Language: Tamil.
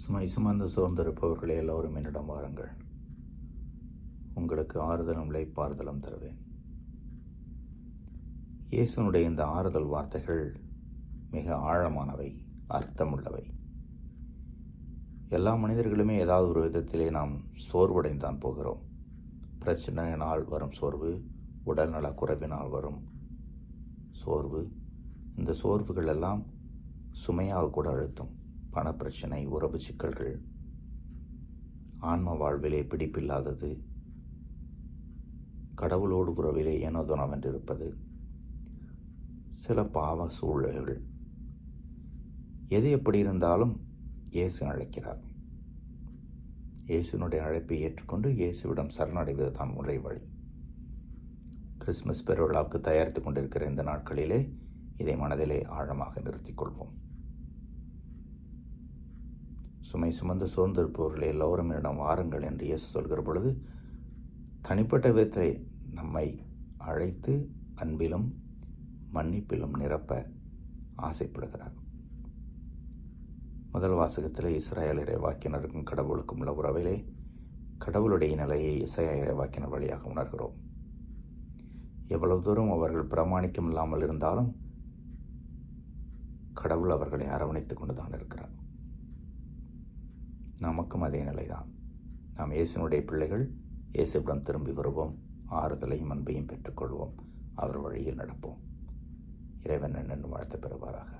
சுமை சுமந்து சோர்ந்திருப்பவர்களே எல்லோரும் என்னிடம் வாருங்கள், உங்களுக்கு ஆறுதலும் இளைப்பாறுதலும் தருவேன். இயேசுனுடைய இந்த ஆறுதல் வார்த்தைகள் மிக ஆழமானவை, அர்த்தமுள்ளவை. எல்லா மனிதர்களுமே ஏதாவது ஒரு விதத்திலே நாம் சோர்வடைந்தான் போகிறோம். பிரச்சனையினால் வரும் சோர்வு, உடல்நல குறைவினால் வரும் சோர்வு, இந்த சோர்வுகள் எல்லாம் சுமையாக கூட அழுத்தும். பணப்பிரச்சனை, உறவு சிக்கல்கள், ஆன்ம வாழ்விலே பிடிப்பில்லாதது, கடவுளோடு உறவிலே ஏனோதோனவென்றிருப்பது, சில பாவ சூழல்கள், எது எப்படி இருந்தாலும் இயேசு அழைக்கிறார். இயேசுனுடைய அழைப்பை ஏற்றுக்கொண்டு இயேசுவிடம் சரணடைவது தான் முறை வழி. கிறிஸ்துமஸ் பெருவிழாவுக்கு தயாரித்து கொண்டிருக்கிற இந்த நாட்களிலே இதை மனதிலே ஆழமாக நிறுத்திக் கொள்வோம். சுமை சுமந்து சோர்ந்திருப்பவர்களே எல்லோரும் என்னிடம் வாருங்கள் என்று இயேசு சொல்கிற பொழுது தனிப்பட்ட விதத்தை நம்மை அழைத்து அன்பிலும் மன்னிப்பிலும் நிரப்ப ஆசைப்படுகிறார். முதல் வாசகத்தில் இஸ்ராயேல் இறைவாக்கினருக்கும் கடவுளுக்கும் உள்ள உறவிலே கடவுளுடைய நிலையை இசையா இறைவாக்கினர் வழியாக உணர்கிறோம். எவ்வளவு தூரம் அவர்கள் பிரமாணிக்கம் இல்லாமல் இருந்தாலும் கடவுள் அவர்களை அரவணைத்து கொண்டுதான் இருக்கிறார். நமக்கும் அதே நிலைதான். நாம் இயேசுனுடைய பிள்ளைகள். இயேசுவிடம் திரும்பி வருவோம், ஆறுதலையும் அன்பையும் பெற்றுக்கொள்வோம், அவர் வழியில் நடப்போம். இறைவன் என்னென்னு வாழ்த்து பெறுவாராக.